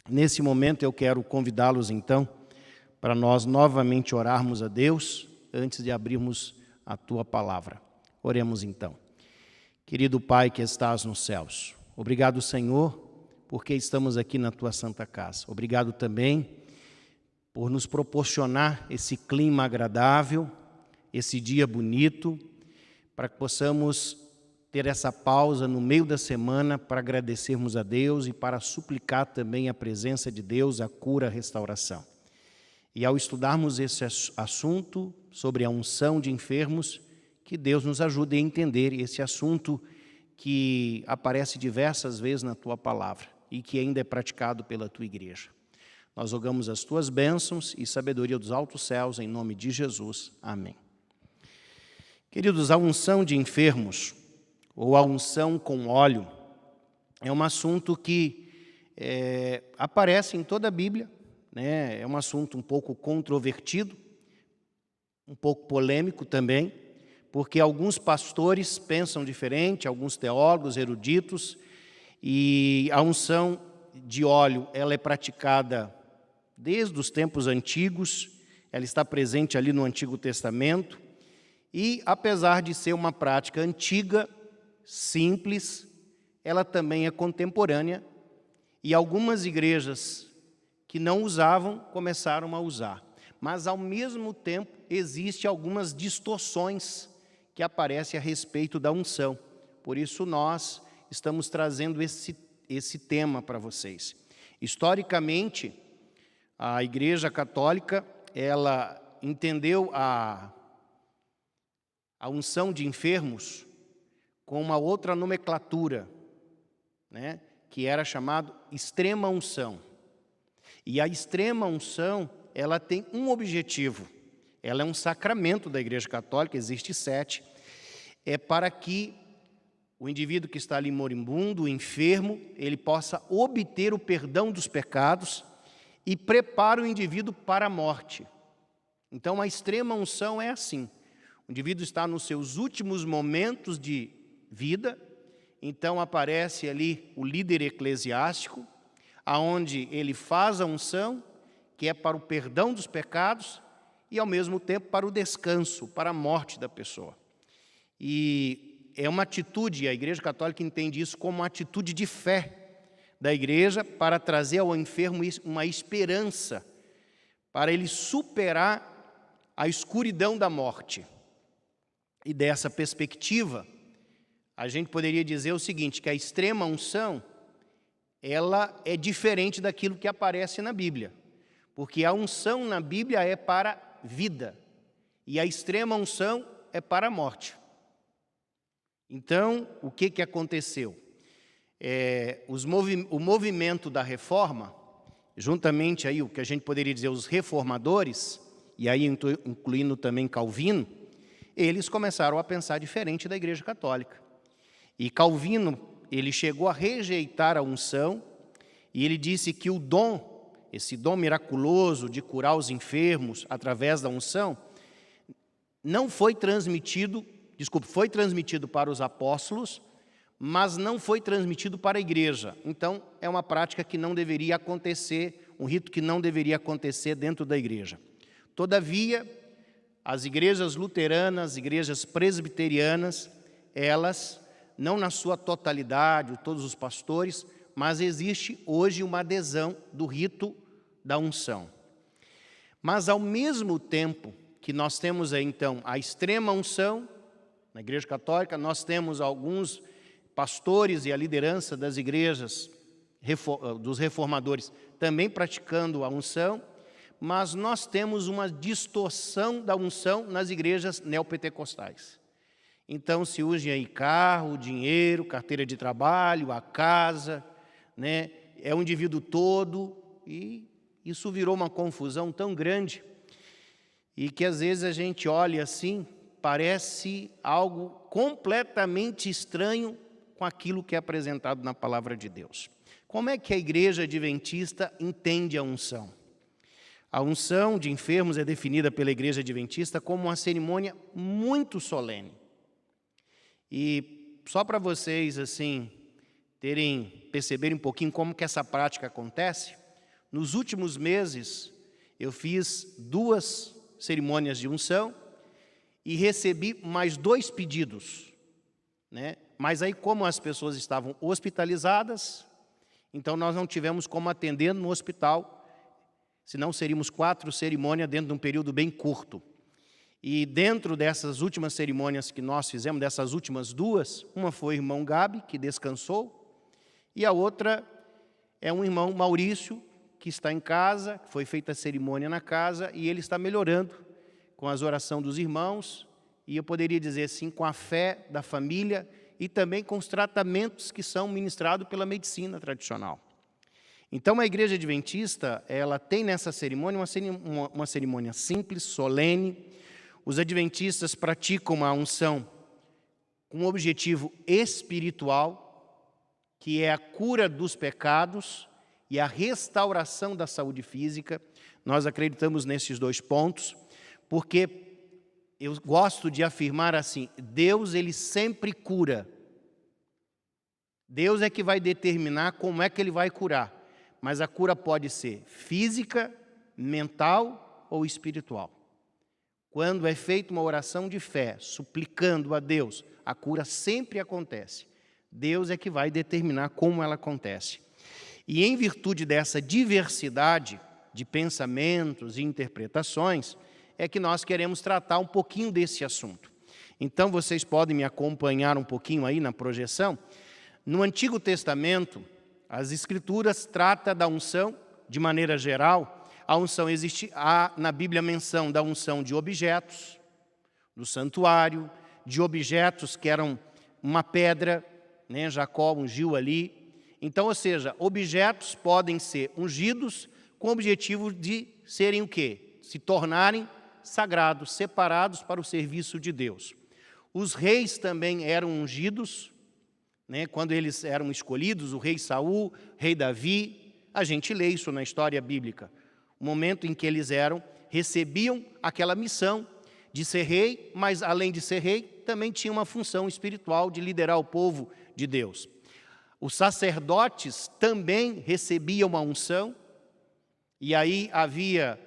Nesse momento eu quero convidá-los então para nós novamente orarmos a Deus antes de abrirmos a Tua Palavra. Oremos então. Querido Pai que estás nos céus, obrigado, Senhor, porque estamos aqui na Tua Santa Casa. Obrigado também por nos proporcionar esse clima agradável, esse dia bonito, para que possamos ter essa pausa no meio da semana para agradecermos a Deus e para suplicar também a presença de Deus, a cura, a restauração. E ao estudarmos esse assunto sobre a unção de enfermos, que Deus nos ajude a entender esse assunto que aparece diversas vezes na Tua Palavra e que ainda é praticado pela Tua Igreja. Nós rogamos as Tuas bênçãos e sabedoria dos altos céus, em nome de Jesus. Amém. Queridos, a unção de enfermos, ou a unção com óleo, é um assunto que aparece em toda a Bíblia, né? É um assunto um pouco controvertido, um pouco polêmico também, porque alguns pastores pensam diferente, alguns teólogos, eruditos, e a unção de óleo, ela é praticada desde os tempos antigos, ela está presente ali no Antigo Testamento, e apesar de ser uma prática antiga, simples, ela também é contemporânea, e algumas igrejas que não usavam, começaram a usar. Mas, ao mesmo tempo, existem algumas distorções que aparecem a respeito da unção. Por isso, nós estamos trazendo esse tema para vocês. Historicamente, a Igreja Católica, ela entendeu a unção de enfermos com uma outra nomenclatura, né, que era chamado extrema unção. E a extrema unção, ela tem um objetivo. Ela é um sacramento da Igreja Católica, existe 7. É para que o indivíduo que está ali moribundo, enfermo, ele possa obter o perdão dos pecados e prepara o indivíduo para a morte. Então, a extrema unção é assim. O indivíduo está nos seus últimos momentos de vida, então aparece ali o líder eclesiástico, aonde ele faz a unção, que é para o perdão dos pecados e, ao mesmo tempo, para o descanso, para a morte da pessoa. E é uma atitude, a Igreja Católica entende isso como uma atitude de fé da Igreja para trazer ao enfermo uma esperança, para ele superar a escuridão da morte. E dessa perspectiva, a gente poderia dizer o seguinte, que a extrema unção, ela é diferente daquilo que aparece na Bíblia. Porque a unção na Bíblia é para vida, e a extrema unção é para a morte. Então, o que aconteceu? O movimento da reforma, juntamente aí o que a gente poderia dizer os reformadores, e aí incluindo também Calvino, eles começaram a pensar diferente da Igreja Católica. E Calvino, ele chegou a rejeitar a unção, e ele disse que o dom, esse dom miraculoso de curar os enfermos através da unção, foi transmitido para os apóstolos, mas não foi transmitido para a igreja. Então, é uma prática que não deveria acontecer, um rito que não deveria acontecer dentro da igreja. Todavia, as igrejas luteranas, igrejas presbiterianas, elas, não na sua totalidade, todos os pastores, mas existe hoje uma adesão do rito da unção. Mas, ao mesmo tempo que nós temos aí, então, a extrema unção, na Igreja Católica, nós temos alguns pastores e a liderança das igrejas, dos reformadores, também praticando a unção, mas nós temos uma distorção da unção nas igrejas neopentecostais. Então, se usa aí carro, dinheiro, carteira de trabalho, a casa, né? É o indivíduo todo, e isso virou uma confusão tão grande, e que às vezes a gente olha assim, parece algo completamente estranho com aquilo que é apresentado na Palavra de Deus. Como é que a Igreja Adventista entende a unção? A unção de enfermos é definida pela Igreja Adventista como uma cerimônia muito solene. E só para vocês assim perceberem um pouquinho como que essa prática acontece, nos últimos meses, eu fiz 2 cerimônias de unção e recebi mais 2 pedidos, né? Mas aí, como as pessoas estavam hospitalizadas, então nós não tivemos como atender no hospital, senão seríamos 4 cerimônias dentro de um período bem curto. E dentro dessas últimas cerimônias que nós fizemos, dessas últimas 2, uma foi o irmão Gabi, que descansou, e a outra é um irmão Maurício, que está em casa, foi feita a cerimônia na casa, e ele está melhorando com as orações dos irmãos, e eu poderia dizer assim, com a fé da família, e também com os tratamentos que são ministrados pela medicina tradicional. Então, a Igreja Adventista, ela tem nessa cerimônia uma cerimônia simples, solene. Os adventistas praticam uma unção com um objetivo espiritual, que é a cura dos pecados e a restauração da saúde física. Nós acreditamos nesses 2 pontos, porque eu gosto de afirmar assim, Deus, ele sempre cura. Deus é que vai determinar como é que ele vai curar. Mas a cura pode ser física, mental ou espiritual. Quando é feita uma oração de fé, suplicando a Deus, a cura sempre acontece. Deus é que vai determinar como ela acontece. E em virtude dessa diversidade de pensamentos e interpretações, é que nós queremos tratar um pouquinho desse assunto. Então, vocês podem me acompanhar um pouquinho aí na projeção. No Antigo Testamento, as Escrituras tratam da unção de maneira geral. A unção há na Bíblia menção da unção de objetos, do santuário, de objetos que eram uma pedra, né? Jacó ungiu ali. Então, ou seja, objetos podem ser ungidos com o objetivo de serem o quê? Se tornarem sagrados, separados para o serviço de Deus. Os reis também eram ungidos, né? Quando eles eram escolhidos, o rei Saul, rei Davi, a gente lê isso na história bíblica. O momento em que eles recebiam aquela missão de ser rei, mas além de ser rei, também tinha uma função espiritual de liderar o povo de Deus. Os sacerdotes também recebiam uma unção, e aí havia,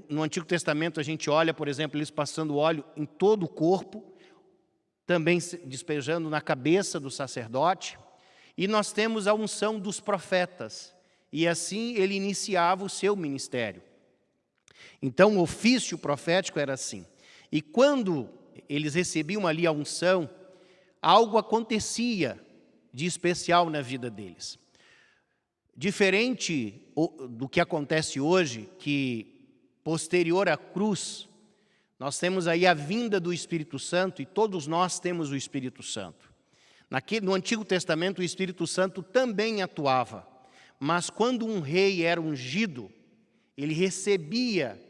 no Antigo Testamento a gente olha, por exemplo, eles passando óleo em todo o corpo, também despejando na cabeça do sacerdote, e nós temos a unção dos profetas, e assim ele iniciava o seu ministério. Então o ofício profético era assim, e quando eles recebiam ali a unção, algo acontecia de especial na vida deles. Diferente do que acontece hoje, que posterior à cruz, nós temos aí a vinda do Espírito Santo, e todos nós temos o Espírito Santo. No Antigo Testamento, o Espírito Santo também atuava, mas quando um rei era ungido, ele recebia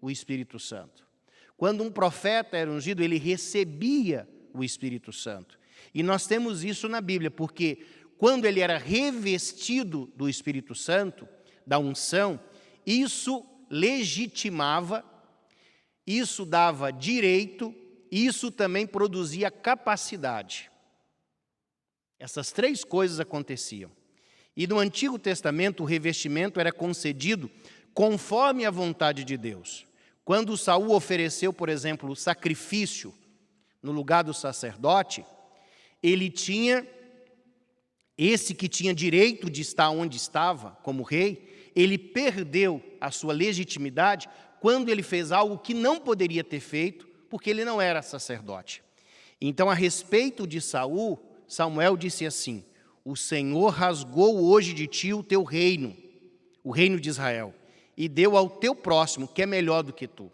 o Espírito Santo. Quando um profeta era ungido, ele recebia o Espírito Santo. E nós temos isso na Bíblia, porque quando ele era revestido do Espírito Santo, da unção, isso legitimava, isso dava direito, isso também produzia capacidade. Essas 3 coisas aconteciam. E no Antigo Testamento o revestimento era concedido conforme a vontade de Deus. Quando Saul ofereceu, por exemplo, o sacrifício no lugar do sacerdote, ele tinha, esse que tinha direito de estar onde estava, como rei, ele perdeu a sua legitimidade quando ele fez algo que não poderia ter feito, porque ele não era sacerdote. Então, a respeito de Saul, Samuel disse assim: o Senhor rasgou hoje de ti o teu reino, o reino de Israel, e deu ao teu próximo, que é melhor do que tu.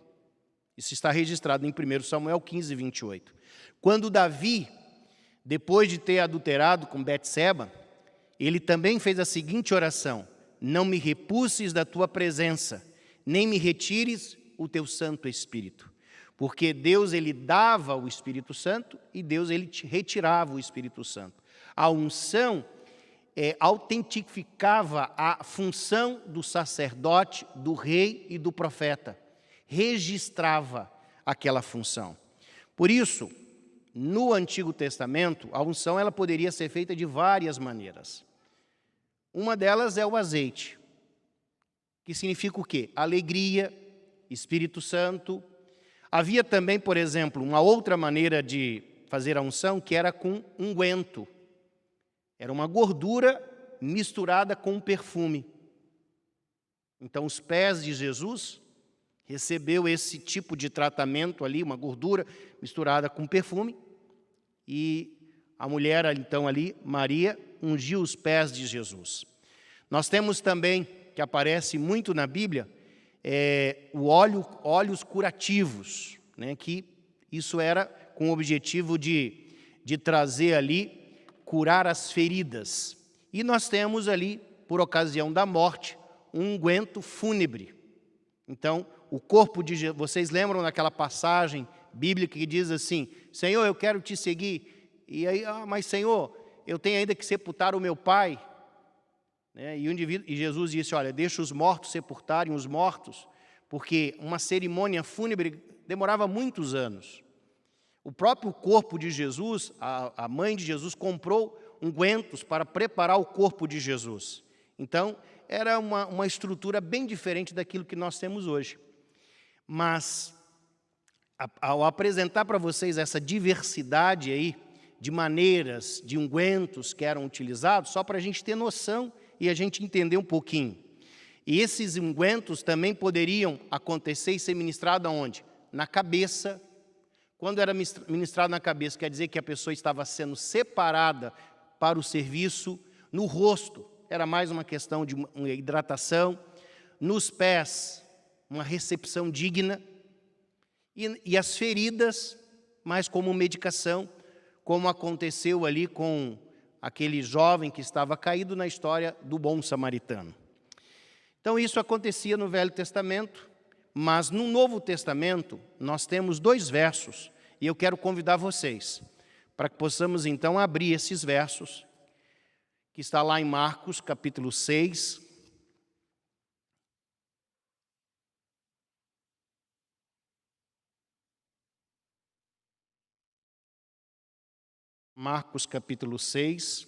Isso está registrado em 1 Samuel 15, 28. Quando Davi, depois de ter adulterado com Betseba, ele também fez a seguinte oração: não me repulses da tua presença, nem me retires o teu Santo Espírito. Porque Deus, ele dava o Espírito Santo e Deus, ele retirava o Espírito Santo. A unção autentificava a função do sacerdote, do rei e do profeta. Registrava aquela função. Por isso, no Antigo Testamento, a unção ela poderia ser feita de várias maneiras. Uma delas é o azeite. que significa o quê? Alegria, Espírito Santo. Havia também, por exemplo, uma outra maneira de fazer a unção, que era com unguento. Era uma gordura misturada com um perfume. Então, os pés de Jesus recebeu esse tipo de tratamento ali, uma gordura misturada com perfume, e a mulher, então, ali, Maria, ungiu os pés de Jesus. Nós temos também, que aparece muito na Bíblia, o óleos curativos, né, que isso era com o objetivo de trazer ali, curar as feridas. E nós temos ali, por ocasião da morte, um unguento fúnebre. Então, o corpo de Jesus, vocês lembram daquela passagem bíblica que diz assim: Senhor, eu quero te seguir. E aí, mas Senhor, eu tenho ainda que sepultar o meu pai. E Jesus disse: olha, deixa os mortos sepultarem os mortos, porque uma cerimônia fúnebre demorava muitos anos. O próprio corpo de Jesus, a mãe de Jesus, comprou ungüentos para preparar o corpo de Jesus. Então, era uma estrutura bem diferente daquilo que nós temos hoje. Mas, ao apresentar para vocês essa diversidade aí, de maneiras, de ungüentos que eram utilizados, só para a gente ter noção e a gente entender um pouquinho. E esses ungüentos também poderiam acontecer e ser ministrado aonde? Na cabeça. Quando era ministrado na cabeça, quer dizer que a pessoa estava sendo separada para o serviço. No rosto, era mais uma questão de uma hidratação. Nos pés, uma recepção digna. E as feridas, mais como medicação, como aconteceu ali com aquele jovem que estava caído na história do bom samaritano. Então, isso acontecia no Velho Testamento, mas no Novo Testamento nós temos 2 versos, e eu quero convidar vocês para que possamos então abrir esses versos, que está lá em Marcos, capítulo 6. Marcos, capítulo 6,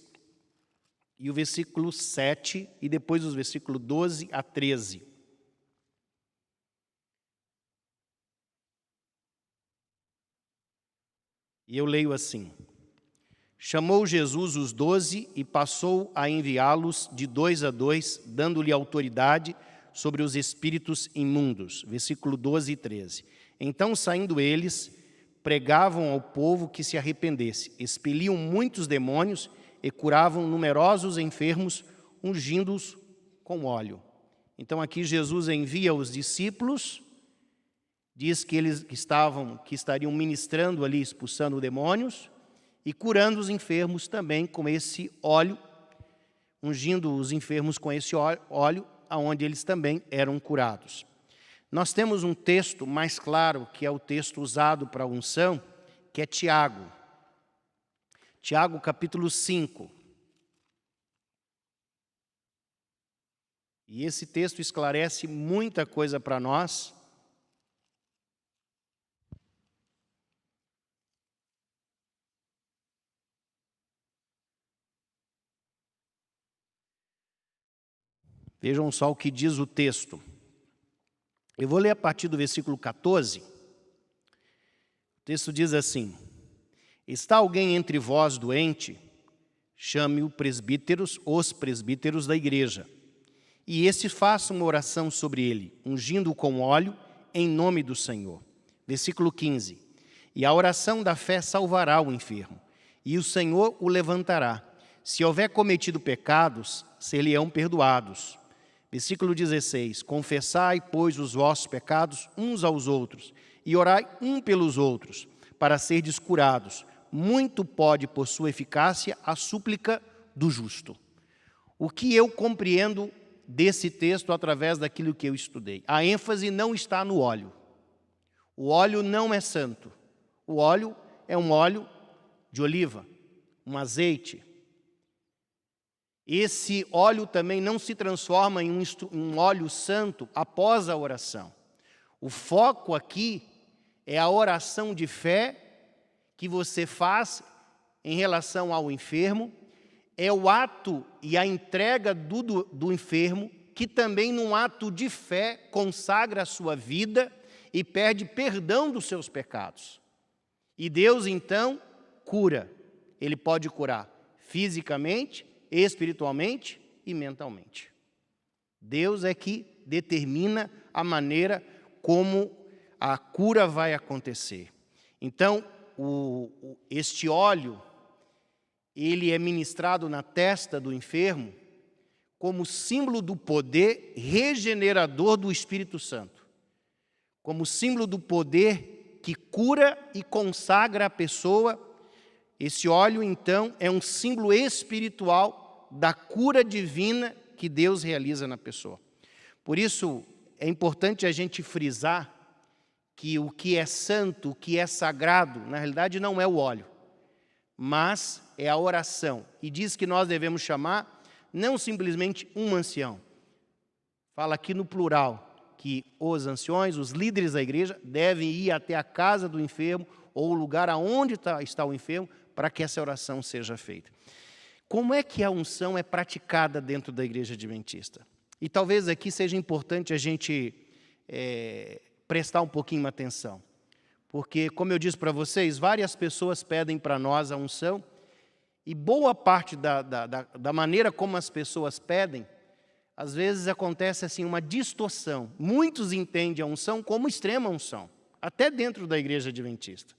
e o versículo 7, e depois os versículos 12 a 13. E eu leio assim: chamou Jesus os 12 e passou a enviá-los de 2 a 2, dando-lhe autoridade sobre os espíritos imundos. Versículo 12 e 13. Então, saindo eles, pregavam ao povo que se arrependesse, expeliam muitos demônios e curavam numerosos enfermos, ungindo-os com óleo. Então aqui Jesus envia os discípulos, diz que eles estariam ministrando ali, expulsando demônios e curando os enfermos também com esse óleo, ungindo os enfermos com esse óleo, aonde eles também eram curados. Nós temos um texto mais claro, que é o texto usado para a unção, que é Tiago. Tiago, capítulo 5. E esse texto esclarece muita coisa para nós. Vejam só o que diz o texto. Eu vou ler a partir do versículo 14. O texto diz assim: está alguém entre vós doente? Chame os presbíteros da igreja, e estes façam uma oração sobre ele, ungindo-o com óleo em nome do Senhor. Versículo 15. E a oração da fé salvará o enfermo, e o Senhor o levantará. Se houver cometido pecados, ser-lhe-ão perdoados. Versículo 16. Confessai, pois, os vossos pecados uns aos outros, e orai um pelos outros, para serdes curados. Muito pode, por sua eficácia, a súplica do justo. O que eu compreendo desse texto através daquilo que eu estudei? A ênfase não está no óleo. O óleo não é santo. O óleo é um óleo de oliva, um azeite. Esse óleo também não se transforma em um óleo santo após a oração. O foco aqui é a oração de fé que você faz em relação ao enfermo, é o ato e a entrega do enfermo que também, num ato de fé, consagra a sua vida e pede perdão dos seus pecados. E Deus, então, cura. Ele pode curar fisicamente, espiritualmente e mentalmente. Deus é que determina a maneira como a cura vai acontecer. Então, este óleo, ele é ministrado na testa do enfermo como símbolo do poder regenerador do Espírito Santo, como símbolo do poder que cura e consagra a pessoa. Esse óleo, então, é um símbolo espiritual da cura divina que Deus realiza na pessoa. Por isso, é importante a gente frisar que o que é santo, o que é sagrado, na realidade não é o óleo, mas é a oração. E diz que nós devemos chamar não simplesmente um ancião. Fala aqui no plural, que os anciões, os líderes da igreja, devem ir até a casa do enfermo ou o lugar aonde está o enfermo para que essa oração seja feita. Como é que a unção é praticada dentro da igreja adventista? E talvez aqui seja importante a gente prestar um pouquinho atenção. Porque, como eu disse para vocês, várias pessoas pedem para nós a unção, e boa parte da maneira como as pessoas pedem, às vezes acontece assim uma distorção. Muitos entendem a unção como extrema unção, até dentro da igreja adventista.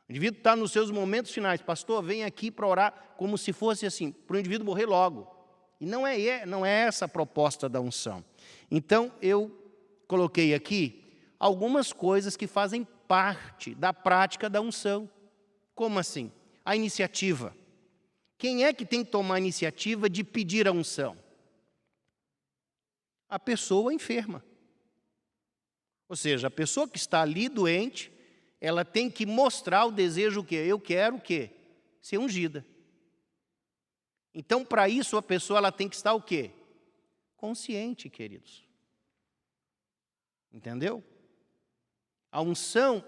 O indivíduo está nos seus momentos finais, pastor, vem aqui para orar, como se fosse assim, para o indivíduo morrer logo. E não é essa a proposta da unção. Então, eu coloquei aqui algumas coisas que fazem parte da prática da unção. Como assim? A iniciativa. Quem é que tem que tomar a iniciativa de pedir a unção? A pessoa enferma. Ou seja, a pessoa que está ali doente, ela tem que mostrar o desejo que eu quero o quê? Ser ungida. Então, para isso, a pessoa ela tem que estar o quê? Consciente, queridos. Entendeu? A unção,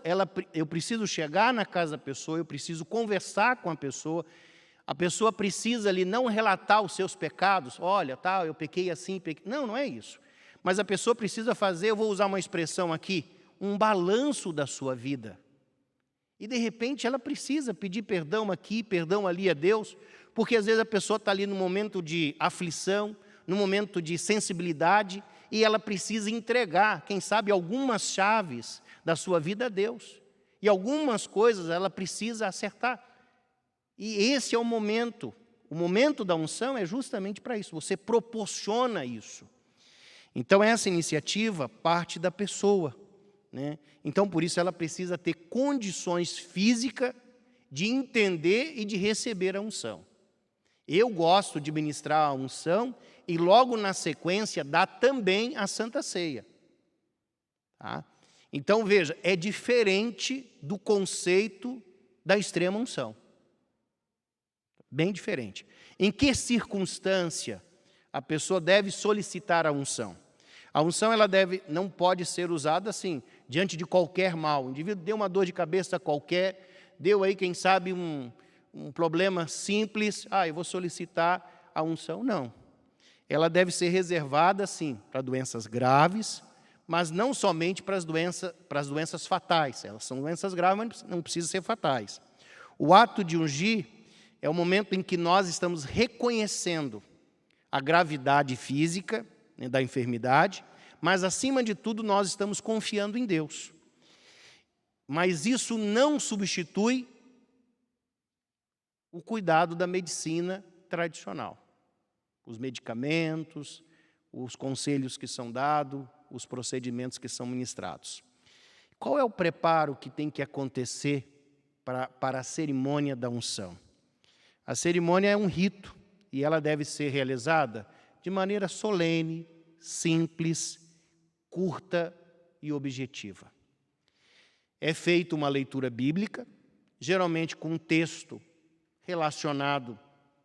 eu preciso chegar na casa da pessoa, eu preciso conversar com a pessoa precisa ali não relatar os seus pecados, olha, eu pequei assim, pequei. Não é isso. Mas a pessoa precisa fazer, eu vou usar uma expressão aqui, um balanço da sua vida. E de repente ela precisa pedir perdão aqui, perdão ali a Deus, porque às vezes a pessoa está ali no momento de aflição, no momento de sensibilidade, e ela precisa entregar, quem sabe, algumas chaves da sua vida a Deus. E algumas coisas ela precisa acertar. E esse é o momento da unção é justamente para isso, você proporciona isso. Então essa iniciativa parte da pessoa, né? Então por isso ela precisa ter condições físicas de entender e de receber a unção. Eu gosto de ministrar a unção e logo na sequência dá também a Santa Ceia. Tá? Então veja, é diferente do conceito da extrema unção. Bem diferente. Em que circunstância a pessoa deve solicitar a unção? A unção não pode ser usada assim, diante de qualquer mal. O indivíduo deu uma dor de cabeça qualquer, deu aí, quem sabe, um problema simples, eu vou solicitar a unção. Não. Ela deve ser reservada, sim, para doenças graves, mas não somente para as doenças fatais. Elas são doenças graves, mas não precisam ser fatais. O ato de ungir é o momento em que nós estamos reconhecendo a gravidade física, né, da enfermidade, mas, acima de tudo, nós estamos confiando em Deus. Mas isso não substitui o cuidado da medicina tradicional. Os medicamentos, os conselhos que são dados, os procedimentos que são ministrados. Qual é o preparo que tem que acontecer para a cerimônia da unção? A cerimônia é um rito e ela deve ser realizada de maneira solene, simples, curta e objetiva. É feita uma leitura bíblica, geralmente com um texto relacionado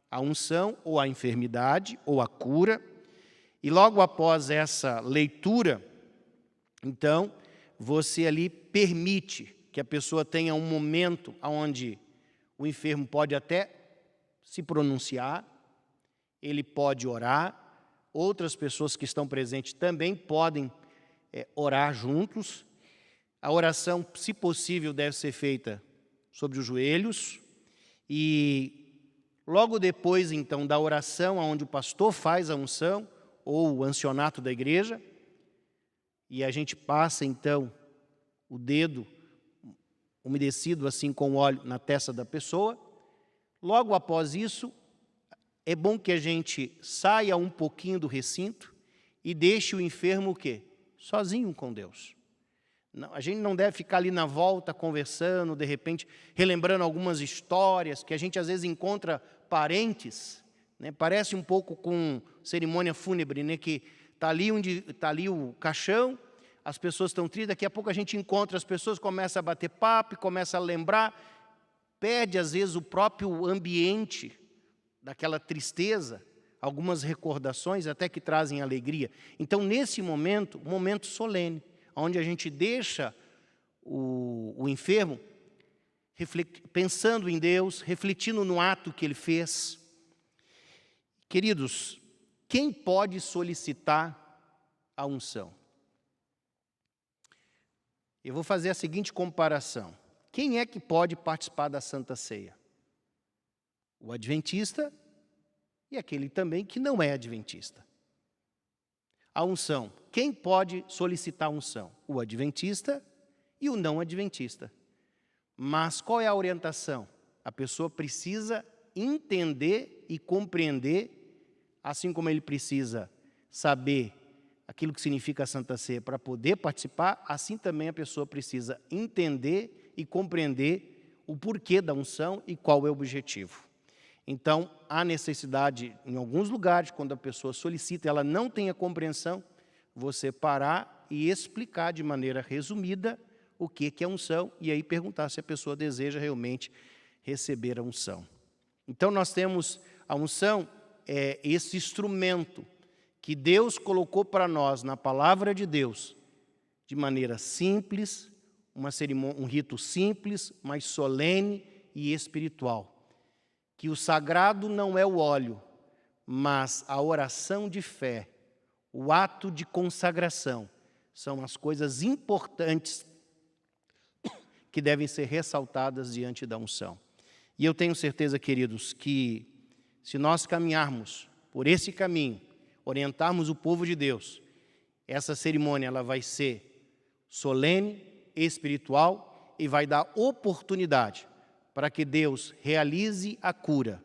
à unção ou à enfermidade ou à cura, e logo após essa leitura, então, você ali permite que a pessoa tenha um momento onde o enfermo pode até se pronunciar, ele pode orar, outras pessoas que estão presentes também podem orar juntos. A oração, se possível, deve ser feita sobre os joelhos. E logo depois, então, da oração, onde o pastor faz a unção, ou o ancionato da igreja, e a gente passa, então, o dedo umedecido assim com óleo na testa da pessoa. Logo após isso, é bom que a gente saia um pouquinho do recinto e deixe o enfermo o quê? Sozinho com Deus. Não, a gente não deve ficar ali na volta conversando, de repente, relembrando algumas histórias, que a gente às vezes encontra parentes, né? Parece um pouco com cerimônia fúnebre, né? Que está ali o caixão, as pessoas estão tristes, daqui a pouco a gente encontra as pessoas, começa a bater papo, começa a lembrar, perde às vezes o próprio ambiente daquela tristeza, algumas recordações até que trazem alegria. Então, nesse momento, um momento solene, onde a gente deixa o enfermo pensando em Deus, refletindo no ato que ele fez. Queridos, quem pode solicitar a unção? Eu vou fazer a seguinte comparação. Quem é que pode participar da Santa Ceia? O adventista e aquele também que não é adventista. A unção. Quem pode solicitar a unção? O adventista e o não adventista. Mas qual é a orientação? A pessoa precisa entender e compreender, assim como ele precisa saber aquilo que significa a Santa Ceia para poder participar, assim também a pessoa precisa entender e compreender o porquê da unção e qual é o objetivo. Então, há necessidade, em alguns lugares, quando a pessoa solicita, ela não tem a compreensão, você parar e explicar de maneira resumida o que é unção, e aí perguntar se a pessoa deseja realmente receber a unção. Então, nós temos a unção, esse instrumento que Deus colocou para nós na palavra de Deus, de maneira simples, um rito simples, mas solene e espiritual. Que o sagrado não é o óleo, mas a oração de fé, o ato de consagração, são as coisas importantes que devem ser ressaltadas diante da unção. E eu tenho certeza, queridos, que se nós caminharmos por esse caminho, orientarmos o povo de Deus, essa cerimônia ela vai ser solene, espiritual e vai dar oportunidade para que Deus realize a cura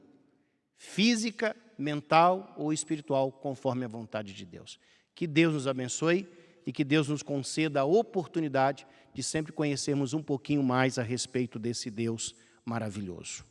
física, mental ou espiritual, conforme a vontade de Deus. Que Deus nos abençoe e que Deus nos conceda a oportunidade de sempre conhecermos um pouquinho mais a respeito desse Deus maravilhoso.